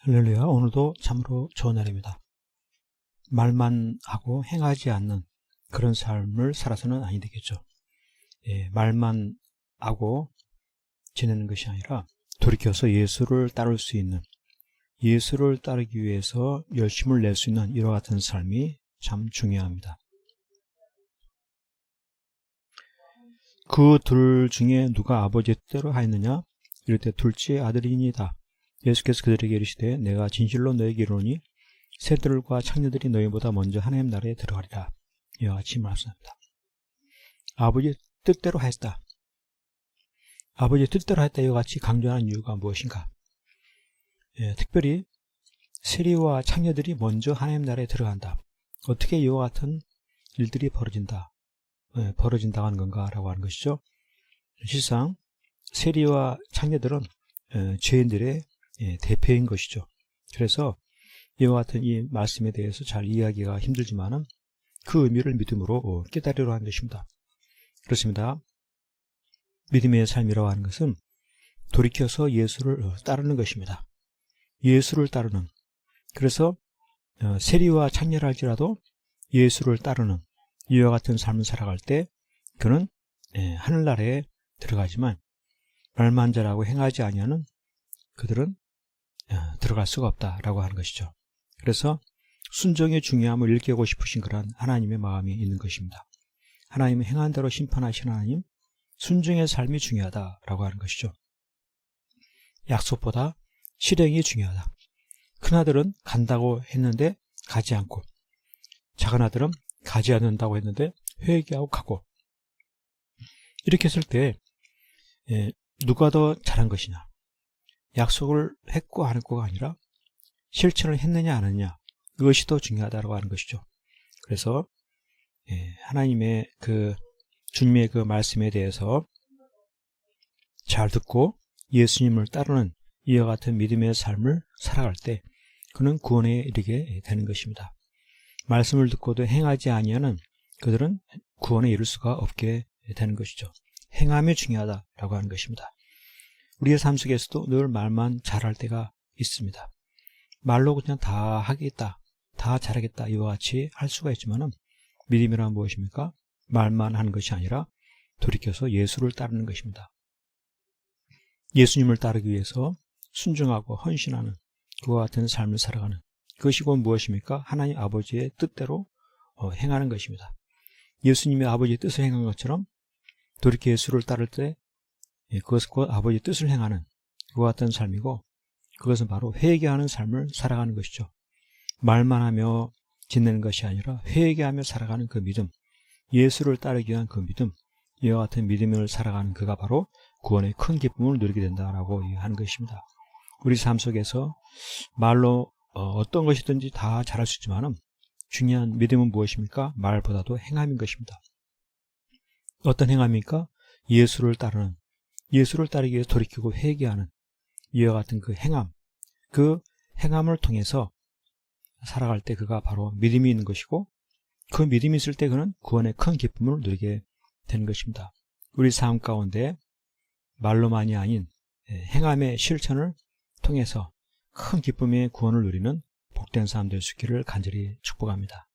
할렐루야. 오늘도 참으로 좋은 날입니다. 말만 하고 행하지 않는 그런 삶을 살아서는 아니 되겠죠. 말만 하고 지내는 것이 아니라 돌이켜서 예수를 따를 수 있는, 예수를 따르기 위해서 열심을 낼 수 있는 이와 같은 삶이 참 중요합니다. 그 둘 중에 누가 아버지의 뜻대로 하였느냐? 이럴 때 둘째 아들이니이다. 예수께서 그들에게 이르시되 내가 진실로 너에게 이르노니 새들과 창녀들이 너희보다 먼저 하나님 나라에 들어가리라. 이와 같이 말씀합니다. 아버지의 뜻대로 하였다. 아버지의 뜻대로 하였다. 이와 같이 강조하는 이유가 무엇인가? 특별히 세리와 창녀들이 먼저 하나님 나라에 들어간다. 어떻게 이와 같은 일들이 벌어진다고 하는 건가라고 하는 것이죠. 실상 세리와 창녀들은 죄인들의 대표인 것이죠. 그래서 이와 같은 이 말씀에 대해서 잘 이해하기가 힘들지만은 그 의미를 믿음으로 깨달으려 하는 것입니다. 그렇습니다. 믿음의 삶이라고 하는 것은 돌이켜서 예수를 따르는 것입니다. 예수를 따르는. 그래서 세리와 창녀라 할지라도 예수를 따르는 이와 같은 삶을 살아갈 때 그는 하늘나라에 들어가지만 말만 잘하고 행하지 아니하는 그들은 들어갈 수가 없다라고 하는 것이죠. 그래서 순종의 중요함을 일깨우고 싶으신 그런 하나님의 마음이 있는 것입니다. 하나님은 행한 대로 심판하신 하나님, 순종의 삶이 중요하다라고 하는 것이죠. 약속보다 실행이 중요하다. 큰아들은 간다고 했는데 가지 않고, 작은 아들은 가지 않는다고 했는데 회개하고 가고, 이렇게 했을 때 누가 더 잘한 것이냐? 약속을 했고 안 했고가 아니라 실천을 했느냐 안 했느냐, 그것이 더 중요하다고 하는 것이죠. 그래서 하나님의 주님의 그 말씀에 대해서 잘 듣고 예수님을 따르는 이와 같은 믿음의 삶을 살아갈 때 그는 구원에 이르게 되는 것입니다. 말씀을 듣고도 행하지 아니하는 그들은 구원에 이를 수가 없게 되는 것이죠. 행함이 중요하다라고 하는 것입니다. 우리의 삶 속에서도 늘 말만 잘할 때가 있습니다. 말로 그냥 다 하겠다, 다 잘하겠다 이와 같이 할 수가 있지만은 믿음이란 무엇입니까? 말만 하는 것이 아니라 돌이켜서 예수를 따르는 것입니다. 예수님을 따르기 위해서 순종하고 헌신하는 그와 같은 삶을 살아가는 그것이 곧 무엇입니까? 하나님 아버지의 뜻대로 행하는 것입니다. 예수님이 아버지의 뜻을 행한 것처럼 돌이켜 예수를 따를 때 그것은 곧 아버지의 뜻을 행하는 그와 같은 삶이고, 그것은 바로 회개하는 삶을 살아가는 것이죠. 말만 하며 지내는 것이 아니라 회개하며 살아가는 그 믿음, 예수를 따르기 위한 그 믿음, 이와 같은 믿음을 살아가는 그가 바로 구원의 큰 기쁨을 누리게 된다라고 하는 것입니다. 우리 삶 속에서 말로 어떤 것이든지 다 잘할 수 있지만은 중요한 믿음은 무엇입니까? 말보다도 행함인 것입니다. 어떤 행함입니까? 예수를 따르는, 예수를 따르기 위해서 돌이키고 회개하는 이와 같은 그 행함을 통해서 살아갈 때 그가 바로 믿음이 있는 것이고, 그 믿음이 있을 때 그는 구원의 큰 기쁨을 누리게 되는 것입니다. 우리 삶 가운데 말로만이 아닌 행함의 실천을 통해서 큰 기쁨의 구원을 누리는 복된 삶 될 수 있기를 간절히 축복합니다.